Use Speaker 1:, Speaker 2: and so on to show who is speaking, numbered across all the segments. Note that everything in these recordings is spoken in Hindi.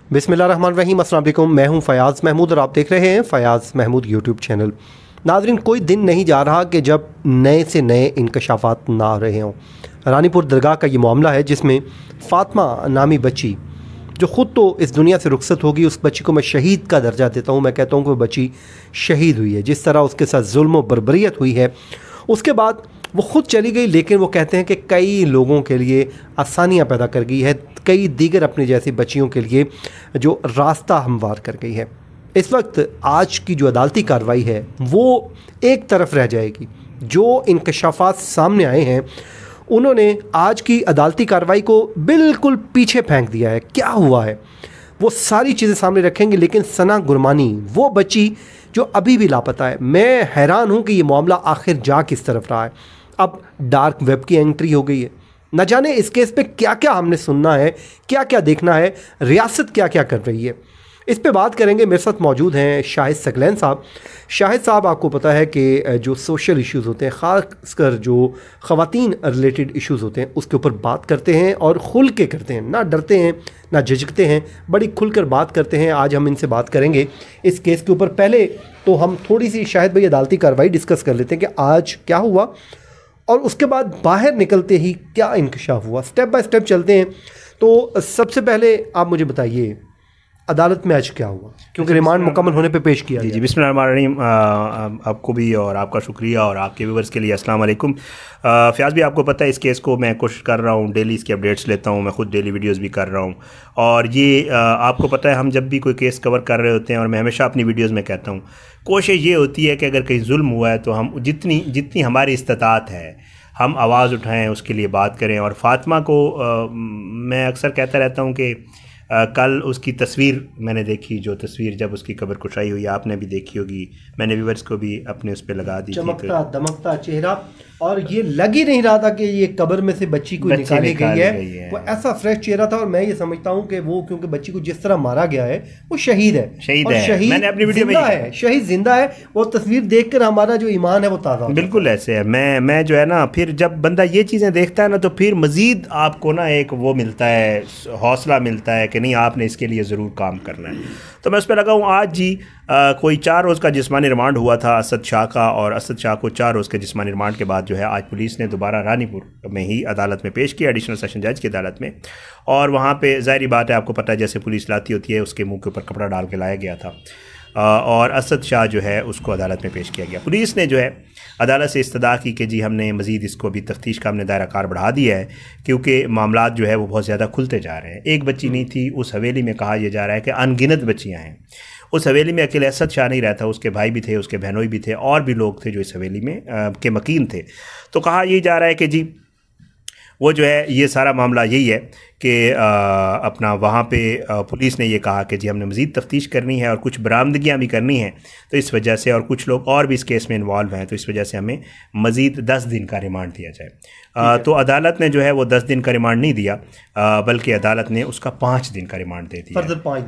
Speaker 1: बिस्मिल्लाहिर्रहमानिर्रहीम, अस्सलाम वालेकुम। मैं हूं फ़याज़ महमूद और आप देख रहे हैं फ़याज़ महमूद यूट्यूब चैनल। नाज़रीन, कोई दिन नहीं जा रहा कि जब नए से नए इंकशाफात ना आ रहे हों। रानीपुर दरगाह का ये मामला है जिसमें फ़ातिमा नामी बच्ची जो ख़ुद तो इस दुनिया से रुखसत होगी, उस बच्ची को मैं शहीद का दर्जा देता हूँ। मैं कहता हूँ कि वो बच्ची शहीद हुई है। जिस तरह उसके साथ जुल्म व बर्बरियत हुई है, उसके बाद वो ख़ुद चली गई, लेकिन वो कहते हैं कि कई लोगों के लिए आसानियाँ पैदा कर गई है, कई दीगर अपनी जैसी बच्चियों के लिए जो रास्ता हमवार कर गई है। इस वक्त आज की जो अदालती कार्रवाई है वो एक तरफ रह जाएगी। जो इंकशाफात सामने आए हैं उन्होंने आज की अदालती कार्रवाई को बिल्कुल पीछे फेंक दिया है। क्या हुआ है वो सारी चीज़ें सामने रखेंगे, लेकिन सना गुरमानी वो बच्ची जो अभी भी लापता है, मैं हैरान हूँ कि ये मामला आखिर जा किस तरफ रहा है। अब डार्क वेब की एंट्री हो गई है। न जाने इस केस पे क्या क्या हमने सुनना है, क्या क्या देखना है, रियासत क्या क्या कर रही है, इस पे बात करेंगे। मेरे साथ मौजूद हैं शाहिद सकलैन साहब। शाहिद साहब, आपको पता है कि जो सोशल इश्यूज़ होते हैं, ख़ासकर जो ख़वातीन रिलेटेड इश्यूज़ होते हैं, उसके ऊपर बात करते हैं और खुल के करते हैं, ना डरते हैं ना झिझकते हैं, बड़ी खुलकर बात करते हैं। आज हम इनसे बात करेंगे इस केस के ऊपर। पहले तो हम थोड़ी सी शाहिद भाई अदालती कार्रवाई डिस्कस कर लेते हैं कि आज क्या हुआ और उसके बाद बाहर निकलते ही क्या इंकशाफ हुआ। स्टेप बाय स्टेप चलते हैं। तो सबसे पहले आप मुझे बताइए, अदालत में आज क्या हुआ, क्योंकि रिमांड मुकम्मल होने पे पेश किया
Speaker 2: जी बिस्मिल्लाहिर्रहमानिर्रहीम। आपको भी और आपका शुक्रिया और आपके व्यूवर्स के लिए अस्सलाम वालेकुम। फ़याज़ भी, आपको पता है इस केस को मैं कोशिश कर रहा हूँ, डेली इसके अपडेट्स लेता हूँ, मैं खुद डेली वीडियोस भी कर रहा हूँ। और ये आपको पता है, हम जब भी कोई केस कवर कर रहे होते हैं, और मैं हमेशा अपनी वीडियोज़ में कहता हूँ, कोशिश ये होती है कि अगर कहीं जुल्म हुआ है तो हम जितनी हमारी इस्तात है हम आवाज़ उठाएँ, उसके लिए बात करें। और फ़ातिमा को मैं अक्सर कहता रहता हूँ कि कल उसकी तस्वीर मैंने देखी, जो तस्वीर जब उसकी कब्र कुशाई हुई, आपने भी देखी होगी, मैंने व्यूअर्स को भी अपने उस पर लगा दी।
Speaker 1: चमकता दमकता चेहरा, और ये लग ही नहीं रहा था कि ये कब्र में से बच्ची को निकाली गई है। वो ऐसा फ्रेश चेहरा था। और मैं ये समझता हूँ कि वो, क्योंकि बच्ची को जिस तरह मारा गया है, वो शहीद है। शहीद
Speaker 2: मैंने अपनी वीडियो में
Speaker 1: है, शहीद जिंदा है। वो तस्वीर देखकर हमारा जो ईमान है वो ताज़ा।
Speaker 2: बिल्कुल ऐसे है। मैं जो है ना, फिर जब बंदा ये चीज़ें देखता है ना, तो फिर मज़ीद आपको ना एक वो मिलता है, हौसला मिलता है कि नहीं, आपने इसके लिए ज़रूर काम करना है। तो मैं उस पर लगा हूँ। आज जी कोई 4 रोज़ का जिस्मानी रिमांड हुआ था असद शाह का, और असद शाह को 4 रोज़ के जिस्मानी रिमांड के बाद जो है आज पुलिस ने दोबारा रानीपुर में ही अदालत में पेश किया, एडिशनल सेशन जज की अदालत में। और वहाँ पे ज़ाहिरी बात है, आपको पता है, जैसे पुलिस लाती होती है, उसके मुंह के ऊपर कपड़ा डाल के लाया गया था। और असद शाह जो है उसको अदालत में पेश किया गया। पुलिस ने जो है अदालत से इस्तदा की कि जी हमने मज़ीद इसको अभी तफ्तीश का हमने दायरा कार बढ़ा दिया है, क्योंकि मामलात जो है वो बहुत ज़्यादा खुलते जा रहे हैं। एक बच्ची नहीं थी उस हवेली में, कहा यह जा रहा है कि अनगिनत बच्चियाँ हैं उस हवेली में। अकेले असद शाह नहीं रहता, उसके भाई भी थे, उसके बहनोई भी थे, और भी लोग थे जो इस हवेली में के मकीन थे। तो कहा यही जा रहा है कि जी वो जो है, ये सारा मामला यही है कि अपना वहाँ पे पुलिस ने ये कहा कि जी हमने मज़ीद तफ्तीश करनी है और कुछ बरामदगियाँ भी करनी हैं, तो इस वजह से, और कुछ लोग और भी इस केस में इन्वॉल्व हैं, तो इस वजह से हमें मज़ीद 10 दिन का रिमांड दिया जाए। तो अदालत ने जो है वो 10 दिन का रिमांड नहीं दिया, बल्कि अदालत ने उसका 5 दिन का रिमांड दे दिया। 5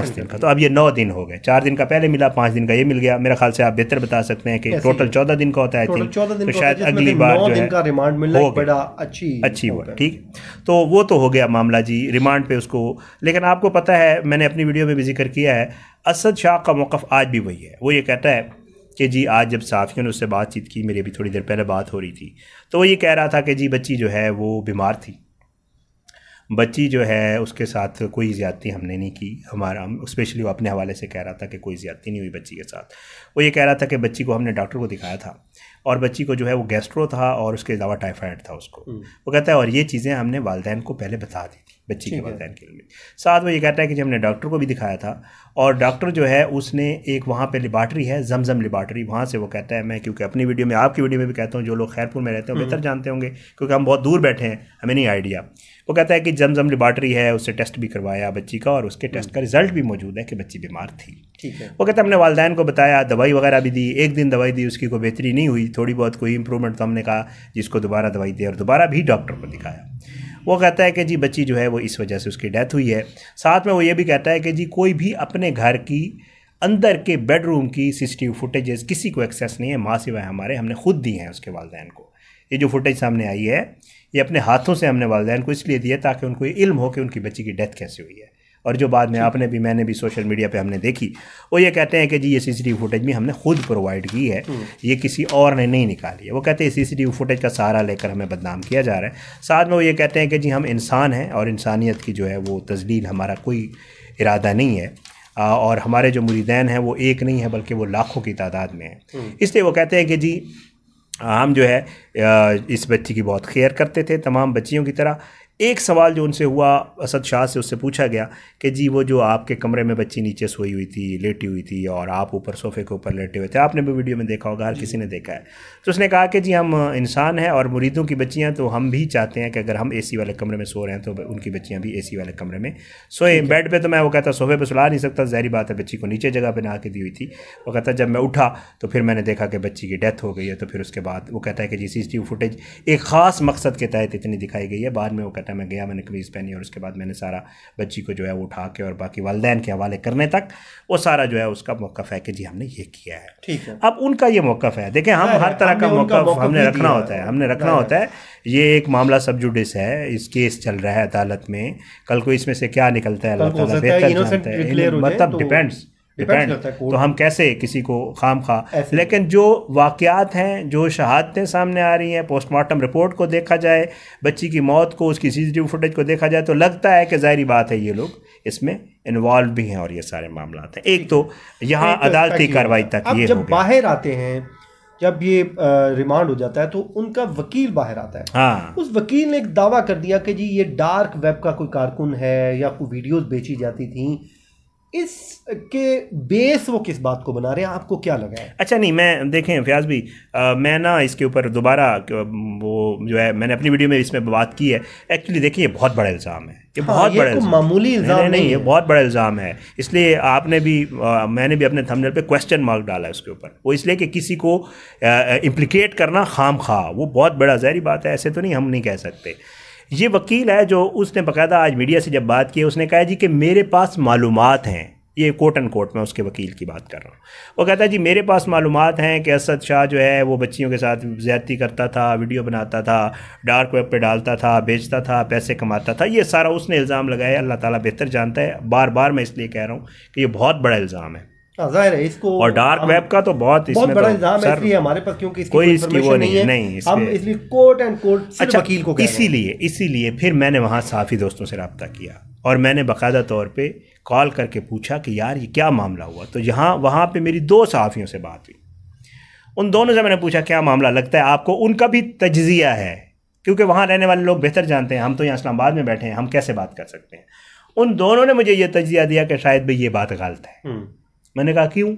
Speaker 2: दिन का। तो अब ये 9 दिन हो गए। 4 दिन का पहले मिला, 5 दिन का ये मिल गया। मेरे ख्याल से आप बेहतर बता सकते हैं कि टोटल 14 दिन का होता है। तो शायद अगली बार जो है
Speaker 1: रिमांड मिलना बड़ा अच्छी
Speaker 2: हुआ। ठीक, तो वो तो हो गया मामला जी, रिमांड पे उसको। लेकिन आपको पता है, मैंने अपनी वीडियो में भी जिक्र किया है, असद शाह का मौक़िफ़ आज भी वही है। वो ये कहता है कि जी आज जब सहाफ़ियों ने उससे बातचीत की, मेरी अभी थोड़ी देर पहले बात हो रही थी, तो वो ये कह रहा था कि जी बच्ची जो है वो बीमार थी, बच्ची जो है उसके साथ कोई ज़्यादती हमने नहीं की। हमारा स्पेशली वो अपने हवाले से कह रहा था कि कोई ज़्यादती नहीं हुई बच्ची के साथ। वो ये कह रहा था कि बच्ची को हमने डॉक्टर को दिखाया था, और बच्ची को जो है वो गैस्ट्रो था, और उसके अलावा टाइफाइड था उसको। वो कहता है और ये चीज़ें हमने वालिदैन को पहले बता दी थी, बच्ची के वालिदैन के लिए। साथ वो ये कहता है कि जब हमने डॉक्टर को भी दिखाया था, और डॉक्टर जो है उसने एक वहाँ पे लेबार्ट्री है, जमजम लेबार्ट्री, वहाँ से वो कहता है, मैं क्योंकि अपनी वीडियो में, आपकी वीडियो में भी कहता हूँ, जो लोग खैरपुर में रहते हैं बेहतर जानते होंगे, क्योंकि हम बहुत दूर बैठे हैं, हमें नहीं आइडिया। वो कहता है कि जमजम लेबार्ट्री है, उससे टेस्ट भी करवाया बच्ची का, और उसके टेस्ट का रिजल्ट भी मौजूद है कि बच्ची बीमार थी।
Speaker 1: ठीक है।
Speaker 2: वो कहता है हमने वालिदैन को बताया, दवाई वगैरह भी दी, 1 दिन दवाई दी, उसकी कोई बेहतरी नहीं हुई, थोड़ी बहुत कोई इंप्रूवमेंट, तो हमने कहा जिसको दोबारा दवाई दे, और दोबारा भी डॉक्टर को दिखाया। वो कहता है कि जी बच्ची जो है वो इस वजह से उसकी डेथ हुई है। साथ में वो ये भी कहता है कि जी कोई भी अपने घर की अंदर के बेडरूम की CCTV फुटेजेस किसी को एक्सेस नहीं है, माँ सिवाय हमारे, हमने खुद दी हैं उसके वालिदैन को। ये जो फुटेज सामने आई है, ये अपने हाथों से हमने वालिदैन को इसलिए दी है ताकि उनको ये इल्म हो कि उनकी बच्ची की डेथ कैसे हुई है। और जो बाद में आपने भी मैंने भी सोशल मीडिया पे हमने देखी, वो ये कहते हैं कि जी ये सीसीटीवी फुटेज भी हमने खुद प्रोवाइड की है, ये किसी और ने नहीं निकाली है। वो कहते हैं सीसीटीवी फुटेज का सहारा लेकर हमें बदनाम किया जा रहा है। साथ में वो ये कहते हैं कि जी हम इंसान हैं और इंसानियत की जो है वो तजलील हमारा कोई इरादा नहीं है, और हमारे जो मुरीदैन हैं वो एक नहीं है बल्कि वो लाखों की तादाद में है। इसलिए वो कहते हैं कि जी हम जो है इस बच्ची की बहुत केयर करते थे तमाम बच्चियों की तरह। एक सवाल जो उनसे हुआ असद शाह से, उससे पूछा गया कि जी वो जो आपके कमरे में बच्ची नीचे सोई हुई थी, लेटी हुई थी और आप ऊपर सोफ़े के ऊपर लेटे हुए थे, आपने भी वीडियो में देखा होगा, हर किसी ने देखा है। तो उसने कहा कि जी हम इंसान हैं और मुरीदों की बच्चियाँ, तो हम भी चाहते हैं कि अगर हम एसी वाले कमरे में सो रहे हैं तो उनकी बच्चियाँ भी एसी वाले कमरे में सोए। बेड पर तो मैं वो कहता सोफ़े पर सुला नहीं सकता, ज़ाहिर बात है, बच्ची को नीचे जगह बना के दी हुई थी। वो कहता जब मैं उठा तो फिर मैंने देखा कि बच्ची की डेथ हो गई है। तो फिर उसके बाद वो कहता है कि जी सीसीटीवी फुटेज एक ख़ास मकसद के तहत इतनी दिखाई गई है। बाद में वो कहता है मैं गया, मैंने कमीज़ पहनी और उसके बाद मैंने सारा बच्ची को जो है वो उठा के और बाकी वालिदैन के हवाले करने तक वो सारा जो है उसका मौक़िफ़ है कि जी हमने ये किया है।
Speaker 1: ठीक है,
Speaker 2: अब उनका ये मौक़िफ़ है। देखें हम हर तरह का मौक़िफ़ हमने रखना होता है, हमने रखना होता है। ये एक मामला सब जुडिस है, इस केस चल रहा है अदालत में, कल को इसमें से क्या निकलता है अल्लाह ताला बेहतर जानता है, मतलब डिपेंड्स। तो हम कैसे किसी को खाम खा, लेकिन जो वाक़यात हैं, जो शहादतें सामने आ रही हैं, पोस्टमार्टम रिपोर्ट को देखा जाए, बच्ची की मौत को, उसकी सीसीटीवी फुटेज को देखा जाए, तो लगता है कि ज़ाहिर बात है ये लोग इसमें इन्वॉल्व भी हैं और ये सारे मामला हैं। एक तो यहाँ अदालती कार्रवाई तक ये
Speaker 1: जब बाहर आते हैं, जब ये रिमांड हो जाता है तो उनका वकील बाहर आता है।
Speaker 2: हाँ,
Speaker 1: उस वकील ने एक दावा कर दिया कि जी ये डार्क वेब का कोई कारकुन है या कोई वीडियोस बेची जाती थी। इसके बेस वो किस बात को बना रहे हैं, आपको क्या लगा है?
Speaker 2: अच्छा नहीं, मैं देखें फयाज भी मैं ना इसके ऊपर दोबारा वो जो है मैंने अपनी वीडियो में इसमें बात की है। एक्चुअली देखिए ये बहुत बड़ा इल्ज़ाम है, ये बहुत बड़ा इल्ज़ाम,
Speaker 1: मामूली इल्ज़ाम नहीं,
Speaker 2: ये बहुत बड़ा इल्ज़ाम है। इसलिए आपने भी मैंने भी अपने थंबनेल पे क्वेश्चन मार्क डाला है उसके ऊपर, वो इसलिए कि किसी को इम्प्लिकेट करना खाम खा वो बहुत बड़ा, ज़ाहिर बात है, ऐसे तो नहीं, हम नहीं कह सकते। ये वकील है जो उसने बाकायदा आज मीडिया से जब बात की, उसने कहा जी कि मेरे पास मालूमात हैं, ये कोट एंड कोट मैं उसके वकील की बात कर रहा हूँ। वो कहता है जी मेरे पास मालूमात हैं कि असद शाह जो है वो बच्चियों के साथ ज़्यादती करता था, वीडियो बनाता था, डार्क वेब पे डालता था, बेचता था, पैसे कमाता था। ये सारा उसने इल्ज़ाम लगाया, अल्लाह ताला बेहतर जानता है। बार बार मैं इसलिए कह रहा हूँ कि ये बहुत बड़ा इल्ज़ाम है,
Speaker 1: जाहिर है इसको, और
Speaker 2: डार्क वेब का तो बहुत इसमें
Speaker 1: बड़ा इल्जाम है। इसलिए हमारे पास क्योंकि
Speaker 2: कोई इसकी वो नहीं है,
Speaker 1: हम इसलिए कोर्ट एंड कोर्ट सिर्फ वकील को
Speaker 2: इसीलिए फिर मैंने वहाँ सहाफ़ी दोस्तों से रब्ता किया और मैंने बाकायदा तौर पे कॉल करके पूछा कि यार ये क्या मामला हुआ। तो वहाँ पे मेरी 2 सहाफ़ियों से बात हुई, उन दोनों से मैंने पूछा क्या मामला लगता है आपको। उनका भी तज्ज़िया है, क्योंकि वहाँ रहने वाले लोग बेहतर जानते हैं, हम तो यहाँ इस्लामाबाद में बैठे हैं, हम कैसे बात कर सकते हैं। उन दोनों ने मुझे ये तज्ज़िया दिया कि शायद भाई ये बात गलत है। मैंने कहा क्यों?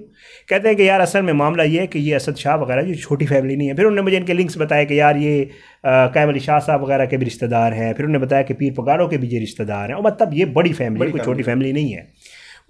Speaker 2: कहते हैं कि यार असल में मामला ये है कि ये असद शाह वगैरह जो छोटी फैमिली नहीं है। फिर उन्होंने मुझे इनके लिंक्स बताया कि यार ये कैम अली शाह साहब वगैरह के भी रिश्तेदार हैं। फिर उन्होंने बताया कि पीर पगारों के भी ये रिश्तेदार हैं, और मतलब ये बड़ी फैमिली, कोई छोटी फैमिली नहीं है।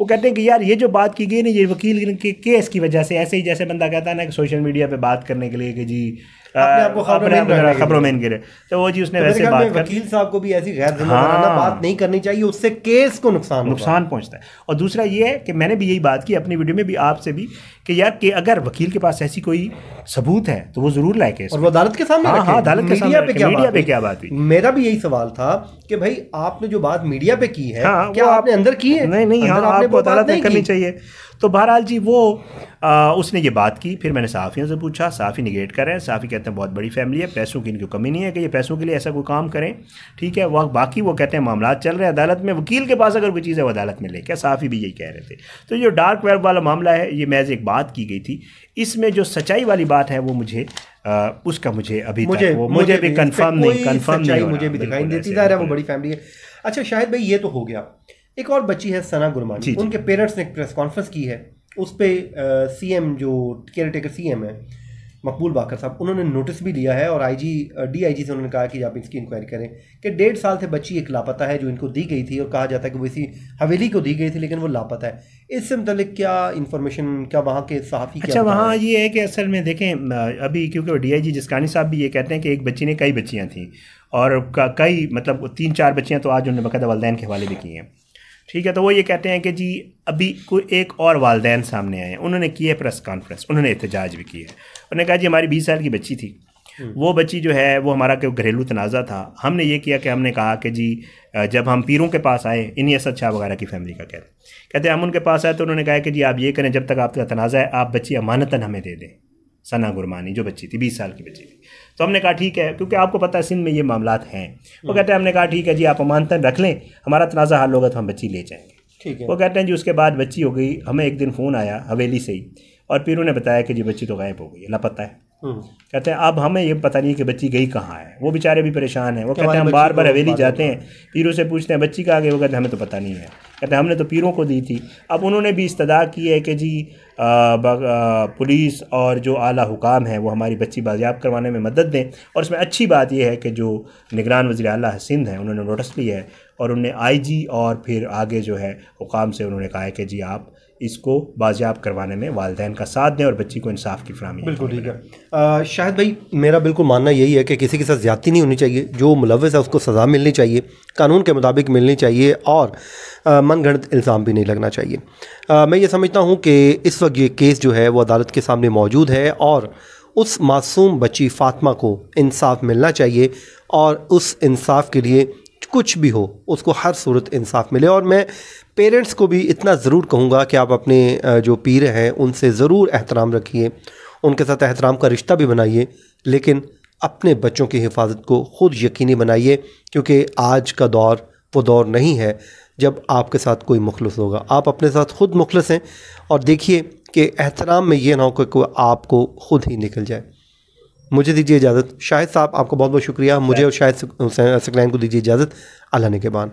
Speaker 2: वो कहते हैं कि यार ये जो बात की गई ना, ये वकील के केस की वजह से, ऐसे ही जैसे बंदा कहता है ना कि सोशल मीडिया पे बात करने के लिए कि जी खबरों में गिरे, तो वो जी उसने वैसे बात कर,
Speaker 1: वकील साहब को भी ऐसी गैर जिम्मेदाराना बात नहीं करनी चाहिए, उससे केस को नुकसान
Speaker 2: पहुंचता है। और दूसरा ये है कि मैंने भी यही बात की अपनी वीडियो में भी आपसे भी कि यार कि अगर वकील के पास ऐसी कोई सबूत है तो वो जरूर लाए केस,
Speaker 1: और वो अदालत के सामने रखे।
Speaker 2: अदालत के सामने मीडिया पे क्या बात हुई?
Speaker 1: मेरा भी यही सवाल था कि भाई आपने जो बात मीडिया पे की है, क्या आपने अंदर की है?
Speaker 2: नहीं, आपको अदालत में करनी चाहिए। तो बहरहाल जी वो उसने ये बात की। फिर मैंने सहाफ़ियों से पूछा, सहाफ़ी निगेट कर रहे हैं, सहाफ़ी कहते हैं बहुत बड़ी फैमिली है, पैसों की इनको कमी नहीं है कि ये पैसों के लिए ऐसा कोई काम करें, ठीक है। वह बाकी वो कहते हैं मामला चल रहे हैं अदालत में, वकील के पास अगर कोई चीज़ है वो अदालत में ले, क्या सहाफ़ी भी यही कह रहे थे। तो जो डार्क वेब वाला मामला है, ये महज एक बात की गई थी, इसमें जो सच्चाई वाली बात है वो मुझे उसका मुझे अभी मुझे भी कंफर्म नहीं
Speaker 1: मुझे भी दिखाई देती है, वो बड़ी फैमिली है। अच्छा शाहिद भाई ये तो हो गया, एक और बच्ची है सना गुरमानी, उनके पेरेंट्स ने प्रेस कॉन्फ्रेंस की है, उस पर सीएम जो केयर टेकर सीएम है मकबूल बाकर साहब, उन्होंने नोटिस भी लिया है और डीआईजी से उन्होंने कहा कि आप इसकी इंक्वायरी करें कि 1.5 साल से बच्ची एक लापता है जो इनको दी गई थी, और कहा जाता है कि वो इसी हवेली को दी गई थी लेकिन वो लापता है। इससे मतलब क्या इन्फॉर्मेशन, क्या वहाँ के सहाफ़ी?
Speaker 2: अच्छा वहाँ ये है कि असल में देखें अभी क्योंकि डीआईजी जिस्कानी साहब भी ये कहते हैं कि एक बच्ची ने कई बच्चियाँ थीं और कई मतलब 3-4 बच्चियाँ तो आज उन्होंने बाकायदा वालिदैन के हवाले भी की हैं, ठीक है। तो वो ये कहते हैं कि जी अभी कोई एक और वालिदैन सामने आए हैं, उन्होंने की है प्रेस कॉन्फ्रेंस, उन्होंने एहतजाज भी किया है। उन्होंने कहा जी हमारी 20 साल की बच्ची थी वो बच्ची जो है वो हमारा कोई घरेलू तनाज़ा था। हमने ये किया कि हमने कहा कि जी जब हम पीरों के पास आए, इन्हीं असद शाह वगैरह की फैमिली का कहते हैं, हम उनके पास आए तो उन्होंने कहा कि जी आप ये करें, जब तक आपका तनाज़ा है आप बच्ची अमानतन हमें दे दें। सना गुरमानी जो बच्ची थी 20 साल की बच्ची थी। तो हमने कहा ठीक है, क्योंकि आपको पता है सिंध में ये मामलात हैं। वो कहते हैं हमने कहा ठीक है जी आप अमानतन रख लें, हमारा तनाज़ा हल होगा तो हम बच्ची ले जाएंगे। ठीक है। वो कहते हैं जी उसके बाद बच्ची हो गई। हमें एक दिन फ़ोन आया हवेली से ही, और पीरों ने बताया कि जी बच्ची तो गायब हो गई है, लापता है। कहते हैं अब हमें ये पता नहीं कि बच्ची गई कहाँ है। वो बेचारे भी परेशान हैं। वो कहते हैं हम बार बार हवेली जाते हैं, पीरों से पूछते हैं बच्ची कहाँ गई। वो कहते हैं हमें तो पता नहीं है। कहते हैं हमने तो पीरों को दी थी। अब उन्होंने भी इस्तदा की है कि जी पुलिस और जो आला हुकाम है वो हमारी बच्ची बाजियाब करवाने में मदद दें। और इसमें अच्छी बात यह है कि जो निगरान वज़ीर आला सिंध हैं उन्होंने नोटिस लिया है, और उन्होंने IG और फिर आगे जो है हुकाम से उन्होंने कहा है कि जी आप इसको बाजियाब करवाने में वालिदैन का साथ दें और बच्ची को इंसाफ की फराहमी।
Speaker 1: बिल्कुल ठीक है। शाहिद भाई मेरा बिल्कुल मानना यही है कि किसी के साथ ज़्यादती नहीं होनी चाहिए। जो मुलव्विस है उसको सज़ा मिलनी चाहिए, कानून के मुताबिक मिलनी चाहिए, और मनगढ़ंत इल्ज़ाम भी नहीं लगना चाहिए। मैं ये समझता हूँ कि इस वक्त ये केस जो है वो अदालत के सामने मौजूद है, और उस मासूम बच्ची फ़ातिमा को इंसाफ मिलना चाहिए, और उस इंसाफ के लिए कुछ भी हो उसको हर सूरत इंसाफ मिले। और मैं पेरेंट्स को भी इतना ज़रूर कहूँगा कि आप अपने जो पीर हैं उनसे ज़रूर एहतराम रखिए, उनके साथ एहतराम का रिश्ता भी बनाइए, लेकिन अपने बच्चों की हिफाजत को ख़ुद यकीनी बनाइए, क्योंकि आज का दौर वो दौर नहीं है जब आपके साथ कोई मुखलिस होगा। आप अपने साथ ख़ुद मुखलिस हैं, और देखिए कि एहतराम में ये ना हो कि कोई आपको ख़ुद ही निकल जाए। मुझे दीजिए इजाज़त। शाहिद साहब आपका बहुत बहुत शुक्रिया। मुझे और शाहिद सकलैन को दीजिए इजाज़त। अल्लाह ने के बाद।